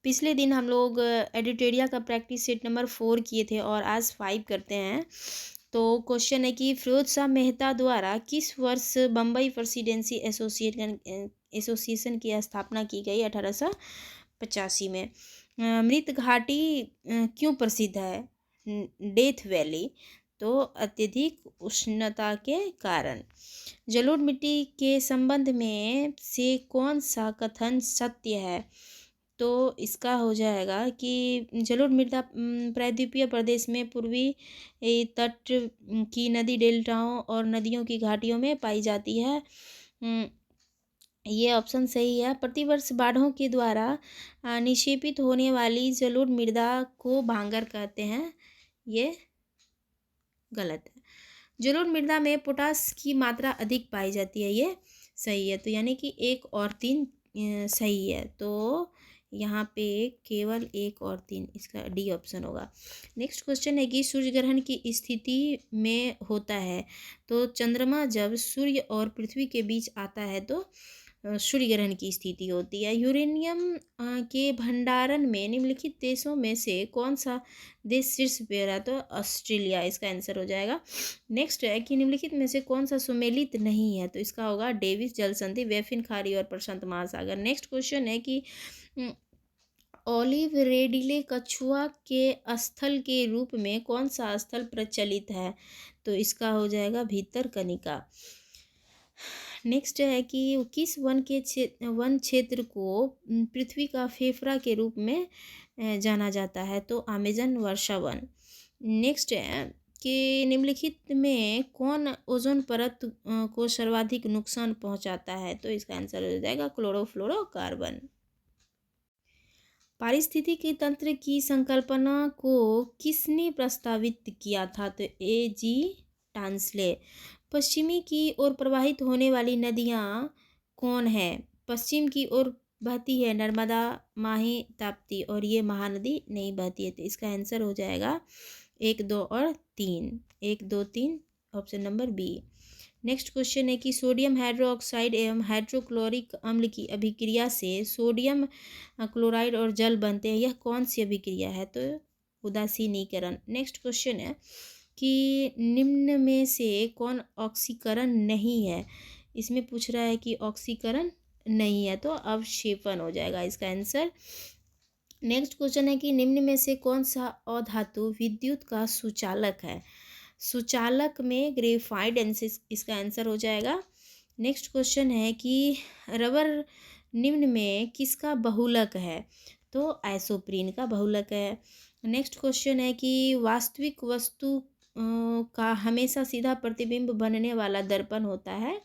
पिछले दिन हम लोग एडिटोरिया का प्रैक्टिस सेट नंबर 4 किए थे और आज 5 करते हैं। तो क्वेश्चन है कि फिरोज शाह मेहता द्वारा किस वर्ष बम्बई प्रेसिडेंसी एसोसिएशन की स्थापना की गई? 1885 में। मृत घाटी क्यों प्रसिद्ध है? Death valley. तो अत्यधिक उष्णता के कारण। जलोढ़ मिट्टी के संबंध में से कौन सा कथन सत्य है? तो इसका हो जाएगा कि जलोढ़ मृदा प्रायद्वीपीय प्रदेश में पूर्वी तट की नदी डेल्टाओं और नदियों की घाटियों में पाई जाती है। ये ऑप्शन सही है। प्रतिवर्ष बाढ़ों के द्वारा निक्षेपित होने वाली जलोढ़ मृदा को भांगर कहते हैं। ये गलत है। जलोढ़ मृदा में पोटास की मात्रा अधिक पाई जाती है। ये सही है। तो यानी कि 1 और 3 सही है। तो यहाँ पे केवल 1 और 3, इसका डी ऑप्शन होगा। नेक्स्ट क्वेश्चन है कि सूर्य ग्रहण की स्थिति में होता है। तो चंद्रमा जब सूर्य और पृथ्वी के बीच आता है तो सूर्य ग्रहण की स्थिति होती है। यूरेनियम के भंडारण में निम्नलिखित देशों में से कौन सा देश शीर्ष पे रहा? तो ऑस्ट्रेलिया इसका आंसर हो जाएगा। नेक्स्ट है कि निम्नलिखित में से कौन सा सुमेलित नहीं है? तो इसका होगा डेविस जल संधि, बैफिन खाड़ी और प्रशांत महासागर। नेक्स्ट क्वेश्चन है कि ओलिव रेडिले कछुआ के स्थल के रूप में कौन सा स्थल प्रचलित है? तो इसका हो जाएगा भीतरकनिका। नेक्स्ट है कि किस वन क्षेत्र को पृथ्वी का फेफड़ा के रूप में जाना जाता है? तो अमेजन वर्षा वन। नेक्स्ट है कि निम्नलिखित में कौन ओजोन परत को सर्वाधिक नुकसान पहुंचाता है? तो इसका आंसर हो जाएगा क्लोरोफ्लोरोकार्बन। पारिस्थितिकी तंत्र की संकल्पना को किसने प्रस्तावित किया था? तो A.G. टांसले। पश्चिमी की ओर प्रवाहित होने वाली नदियाँ कौन है? पश्चिम की ओर बहती है नर्मदा, माही, ताप्ती, और ये महानदी नहीं बहती है। तो इसका आंसर हो जाएगा 1, 2 और 3। 1, 2, 3 option number B. Next question है कि सोडियम हाइड्रोक्साइड एवं हाइड्रोक्लोरिक अम्ल की अभिक्रिया से सोडियम क्लोराइड और जल बनते हैं। यह कौन सी अभिक्रिया है? तो उदासीनीकरण। नेक्स्ट क्वेश्चन है कि निम्न में से कौन ऑक्सीकरण नहीं है? इसमें पूछ रहा है कि ऑक्सीकरण नहीं है तो अवक्षेपण हो जाएगा इसका आंसर। नेक्स्ट क्वेश्चन है कि निम्न में से कौन सा अधातु विद्युत का सुचालक है? सुचालक में ग्रेफाइट इसका आंसर हो जाएगा। नेक्स्ट क्वेश्चन है कि रबर निम्न में किसका बहुलक है? तो आइसोप्रीन का बहुलक है। नेक्स्ट क्वेश्चन है कि वास्तविक वस्तु का हमेशा सीधा प्रतिबिंब बनने वाला दर्पण होता है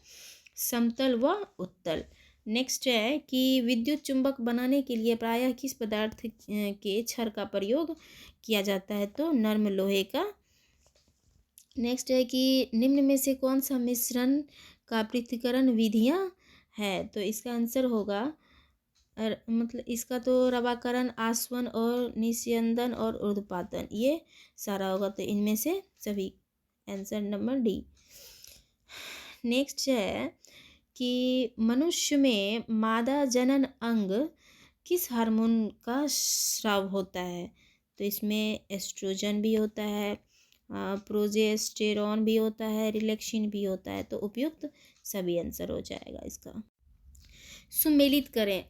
समतल व उत्तल। नेक्स्ट है कि विद्युत चुंबक बनाने के लिए प्रायः किस पदार्थ के क्षार का प्रयोग किया जाता है? तो नर्म लोहे का। नेक्स्ट है कि निम्न में से कौन सा मिश्रण का पृथक्करण विधियाँ है? तो इसका आंसर होगा मतलब इसका तो रवाकरण, आसवन और निस्यंदन और ऊर्ध्वपातन, ये सारा होगा। तो इनमें से सभी, आंसर नंबर डी। नेक्स्ट है कि मनुष्य में मादा जनन अंग किस हार्मोन का स्राव होता है? तो इसमें एस्ट्रोजन भी होता है, प्रोजेस्टेरॉन भी होता है, रिलैक्सिन भी होता है। तो उपयुक्त सभी आंसर हो जाएगा इसका। सुमेलित करें।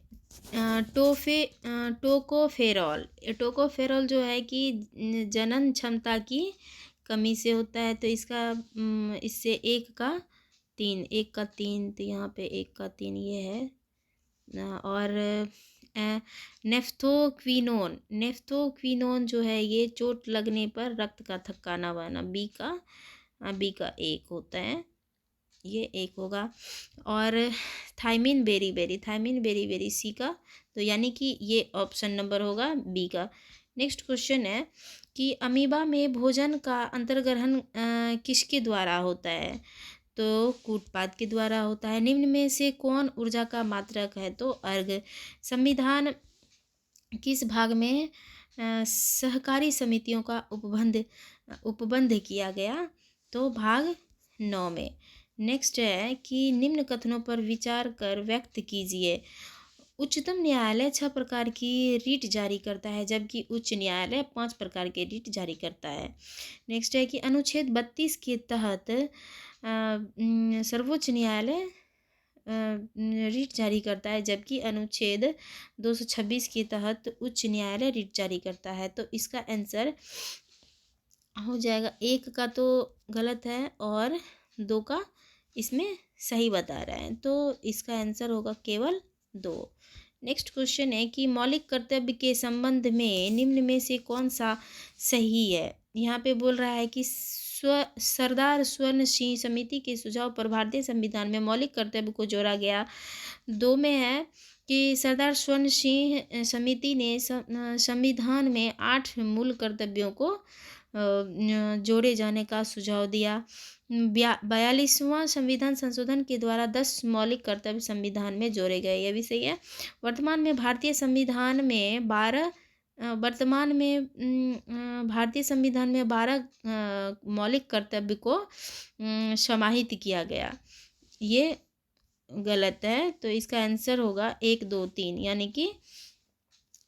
टोकोफेरॉल। टोकोफेरॉल जो है कि जनन क्षमता की कमी से होता है। तो इसका इससे 1 का 3, तो यहाँ पे 1 का 3 ये है। और नेफ्थोक्विनोन जो है ये चोट लगने पर रक्त का थक्काना बना, बी का 1 होता है, ये 1 होगा। और थायमिन बेरी बेरी सी का। तो यानी कि ये ऑप्शन नंबर होगा बी का। नेक्स्ट क्वेश्चन है कि अमीबा में भोजन का अंतर्ग्रहण किसके द्वारा होता है? तो कूटपाद के द्वारा होता है। निम्न में से कौन ऊर्जा का मात्रक है? तो अर्घ। संविधान किस भाग में सहकारी समितियों का उपबंध किया गया? तो भाग 9 में। नेक्स्ट है कि निम्न कथनों पर विचार कर व्यक्त कीजिए। उच्चतम न्यायालय 6 प्रकार की रीट जारी करता है, जबकि उच्च न्यायालय 5 प्रकार के रीट जारी करता है। नेक्स्ट है कि अनुच्छेद 32 के तहत सर्वोच्च न्यायालय रीट जारी करता है, जबकि अनुच्छेद 226 के तहत उच्च न्यायालय रीट जारी करता है। तो इसका आंसर हो जाएगा, एक का तो गलत है और दो का इसमें सही बता रहा है, तो इसका आंसर होगा केवल दो। नेक्स्ट क्वेश्चन है कि मौलिक कर्तव्य के संबंध में निम्न में से कौन सा सही है। यहाँ पे बोल रहा है कि सरदार स्वर्ण सिंह समिति के सुझाव पर भारतीय संविधान में मौलिक कर्तव्य को जोड़ा गया। दो में है कि सरदार स्वर्ण सिंह समिति ने संविधान में 8 मूल कर्तव्यों को जोड़े जाने का सुझाव दिया। 42वां संविधान संशोधन के द्वारा 10 मौलिक कर्तव्य संविधान में जोड़े गए, यह भी सही है। वर्तमान में भारतीय संविधान में 12 मौलिक कर्तव्य को समाहित किया गया, ये गलत है। तो इसका आंसर होगा 1 2 3, यानी कि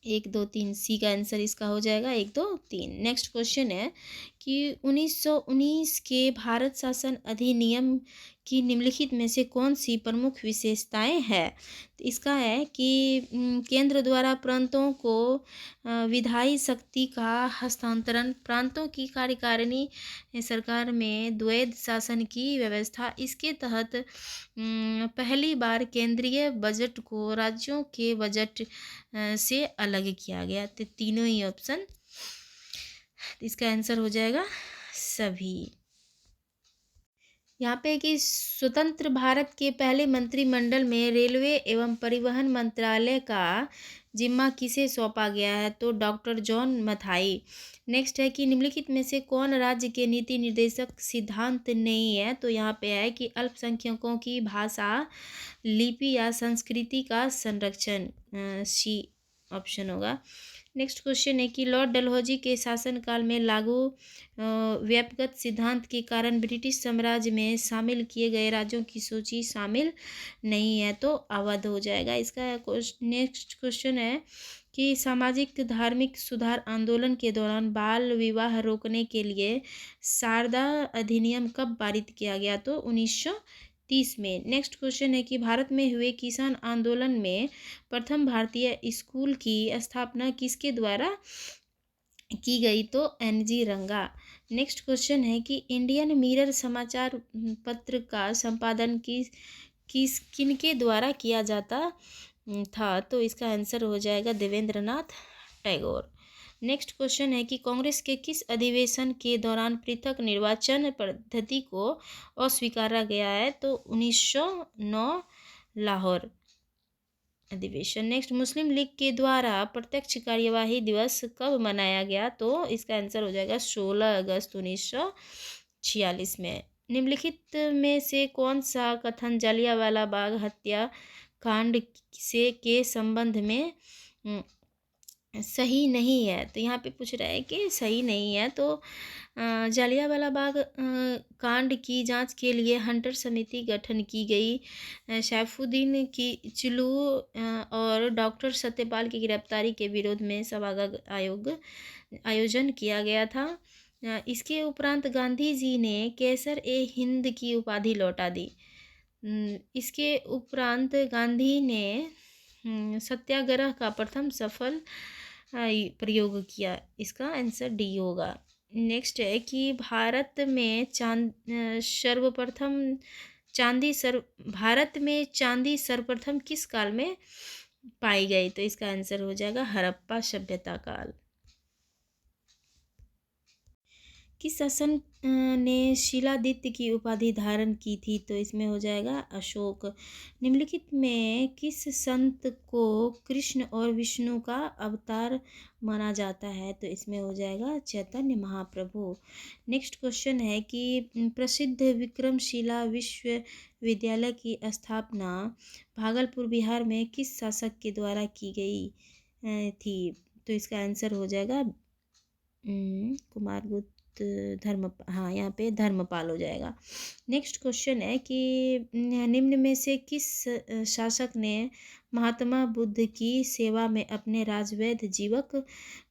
1 2 3 सी का आंसर इसका हो जाएगा 1 2 3। नेक्स्ट क्वेश्चन है कि 1919 के भारत शासन अधिनियम की निम्नलिखित में से कौन सी प्रमुख विशेषताएं हैं। तो इसका है कि केंद्र द्वारा प्रांतों को विधायी शक्ति का हस्तांतरण, प्रांतों की कार्यकारिणी सरकार में द्वैध शासन की व्यवस्था। इसके तहत पहली बार केंद्रीय बजट को राज्यों के बजट से अलग किया गया। तो तीनों ही ऑप्शन, इसका आंसर हो जाएगा सभी। यहाँ पे कि स्वतंत्र भारत के पहले मंत्रिमंडल में रेलवे एवं परिवहन मंत्रालय का जिम्मा किसे सौंपा गया है। तो डॉक्टर जॉन मथाई। नेक्स्ट है कि निम्नलिखित में से कौन राज्य के नीति निर्देशक सिद्धांत नहीं है। तो यहाँ पे है कि अल्पसंख्यकों की भाषा, लिपि या संस्कृति का संरक्षण, सी ऑप्शन होगा। नेक्स्ट क्वेश्चन है कि लॉर्ड डलहौजी के शासनकाल में लागू व्यापक सिद्धांत के कारण ब्रिटिश साम्राज्य में शामिल किए गए राज्यों की सूची शामिल नहीं है, तो अवध हो जाएगा इसका। नेक्स्ट क्वेश्चन है कि सामाजिक धार्मिक सुधार आंदोलन के दौरान बाल विवाह रोकने के लिए शारदा अधिनियम कब पारित किया गया। तो 1930 में। नेक्स्ट क्वेश्चन है कि भारत में हुए किसान आंदोलन में प्रथम भारतीय स्कूल की स्थापना किसके द्वारा की गई। तो NG रंगा। नेक्स्ट क्वेश्चन है कि इंडियन मिरर समाचार पत्र का संपादन किनके द्वारा किया जाता था। तो इसका आंसर हो जाएगा देवेंद्रनाथ टैगोर। नेक्स्ट क्वेश्चन है कि कांग्रेस के किस अधिवेशन के दौरान पृथक निर्वाचन पद्धति को अस्वीकारा गया है। तो 1909 लाहौर अधिवेशन। नेक्स्ट, मुस्लिम लीग के द्वारा प्रत्यक्ष कार्यवाही दिवस कब मनाया गया। तो इसका आंसर हो जाएगा 16 अगस्त 1946 में। निम्नलिखित में से कौन सा कथन जलियांवाला बाग हत्याकांड से के संबंध में सही नहीं है। तो यहाँ पे पूछ रहा है कि सही नहीं है। तो जलियांवाला बाग कांड की जांच के लिए हंटर समिति गठन की गई। सैफुद्दीन की चिलू और डॉक्टर सत्यपाल की गिरफ्तारी के विरोध में सभा का आयोजन किया गया था। इसके उपरांत गांधी जी ने कैसर-ए-हिंद की उपाधि लौटा दी। इसके उपरांत गांधी ने सत्याग्रह का प्रथम सफल प्रयोग किया। इसका आंसर डी होगा। नेक्स्ट है कि भारत में चांदी सर्वप्रथम किस काल में पाई गई। तो इसका आंसर हो जाएगा हड़प्पा सभ्यता काल। किस शासक ने शिलादित्य की उपाधि धारण की थी। तो इसमें हो जाएगा अशोक। निम्नलिखित में किस संत को कृष्ण और विष्णु का अवतार माना जाता है। तो इसमें हो जाएगा चैतन्य महाप्रभु। नेक्स्ट क्वेश्चन है कि प्रसिद्ध विक्रमशिला विश्वविद्यालय की स्थापना भागलपुर बिहार में किस शासक के द्वारा की गई थी। तो इसका आंसर हो जाएगा कुमारगुप्त धर्म, हाँ यहाँ पे धर्मपाल हो जाएगा। नेक्स्ट क्वेश्चन है कि निम्न में से किस शासक ने महात्मा बुद्ध की सेवा में अपने राजवैद्य जीवक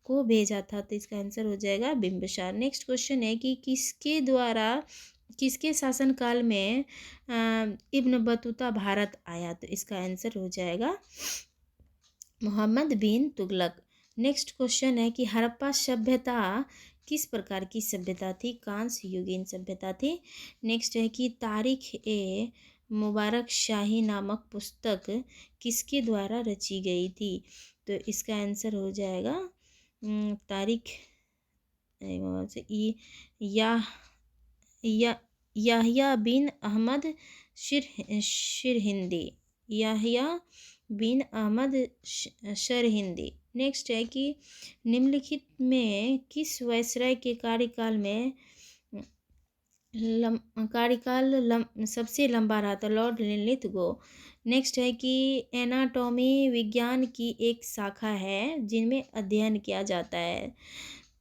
को भेजा था? तो इसका आंसर हो जाएगा बिंबिसार। नेक्स्ट क्वेश्चन है कि किसके शासनकाल में इब्न बतूता भारत आया? तो इसका आंसर हो जाएगा मोहम्मद बिन तुगलक। नेक्स्ट क्वेश्चन है कि हड़प्पा सभ्यता किस प्रकार की सभ्यता थी? कांस्य युगीन सभ्यता थी। नेक्स्ट है कि तारीख ए मुबारक शाही नामक पुस्तक किसके द्वारा रची गई थी? तो इसका आंसर हो जाएगा तारीख से या याहिया बिन अहमद शिरहिंदी, याहिया बिन अहमद शरहिंदी। नेक्स्ट है कि निम्नलिखित में किस वायसराय के कार्यकाल में सबसे लंबा रहा था? Lord Linlithgow. नेक्स्ट है कि एनाटॉमी विज्ञान की एक शाखा है जिनमें अध्ययन किया जाता है,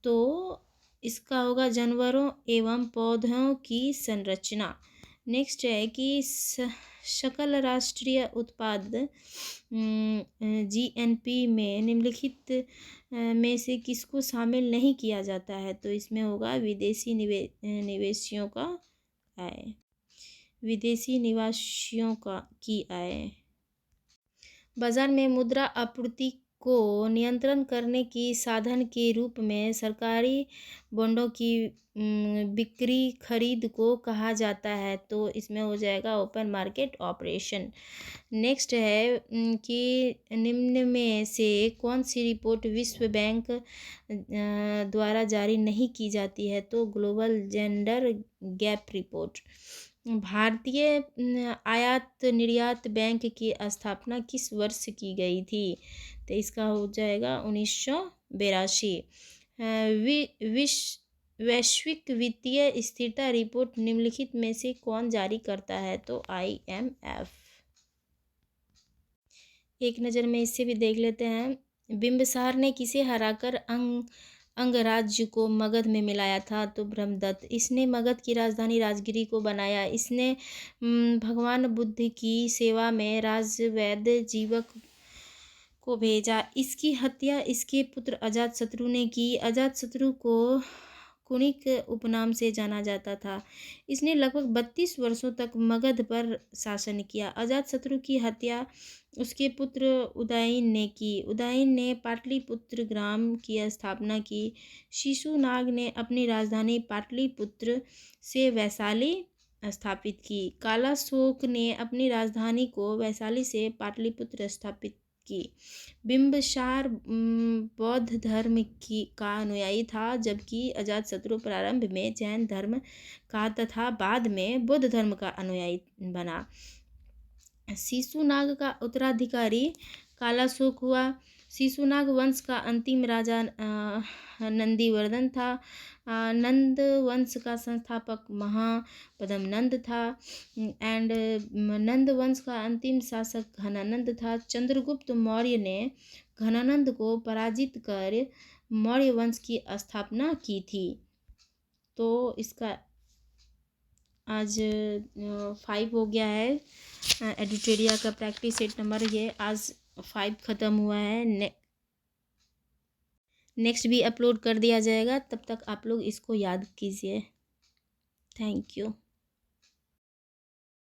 तो इसका होगा जानवरों एवं पौधों की संरचना। नेक्स्ट है कि सकल राष्ट्रीय उत्पाद GNP में निम्नलिखित में से किसको शामिल नहीं किया जाता है? तो इसमें होगा विदेशी निवेशियों का आय, विदेशी निवासियों की आय। बाजार में मुद्रा आपूर्ति को नियंत्रण करने की साधन के रूप में सरकारी बॉन्डों की बिक्री खरीद को कहा जाता है, तो इसमें हो जाएगा ओपन मार्केट ऑपरेशन। नेक्स्ट है कि निम्न में से कौन सी रिपोर्ट विश्व बैंक द्वारा जारी नहीं की जाती है? तो ग्लोबल जेंडर गैप रिपोर्ट। भारतीय आयात निर्यात बैंक की स्थापना किस वर्ष की गई थी? तो इसका हो जाएगा 1982। वैश्विक वित्तीय स्थिरता रिपोर्ट निम्नलिखित में से कौन जारी करता है? तो IMF। एक नज़र में इससे भी देख लेते हैं। बिंबिसार ने किसे हराकर अंगराज्य को मगध में मिलाया था? तो ब्रह्मदत्त। इसने मगध की राजधानी राजगिरी को बनाया। इसने भगवान बुद्ध की सेवा में राजवैद्य जीवक को भेजा। इसकी हत्या इसके पुत्र अजातशत्रु ने की। अजातशत्रु को कुणिक उपनाम से जाना जाता था। इसने लगभग 32 वर्षों तक मगध पर शासन किया। अजातशत्रु की हत्या उसके पुत्र उदयन ने की। उदयन ने पाटलिपुत्र ग्राम की स्थापना की। शिशुनाग ने अपनी राजधानी पाटलिपुत्र से वैशाली स्थापित की। कालाशोक ने अपनी राजधानी को वैशाली से पाटलिपुत्र स्थापित की। बिंबिसार बौद्ध धर्म का अनुयायी था, जबकि अजातशत्रु प्रारंभ में जैन धर्म का तथा बाद में बुद्ध धर्म का अनुयायी बना। शिशुनाग का उत्तराधिकारी कालाशोक हुआ। शिशुनाग वंश का अंतिम राजा नंदीवर्धन था। नंद वंश का संस्थापक महापद्मनंद था एंड नंद वंश का अंतिम शासक घनानंद था। चंद्रगुप्त मौर्य ने घनानंद को पराजित कर मौर्य वंश की स्थापना की थी। तो इसका आज 5 हो गया है। एडिटोरिया का प्रैक्टिस सेट नंबर ये आज 5 ख़त्म हुआ है। नेक्स्ट भी अपलोड कर दिया जाएगा, तब तक आप लोग इसको याद कीजिए। Thank you.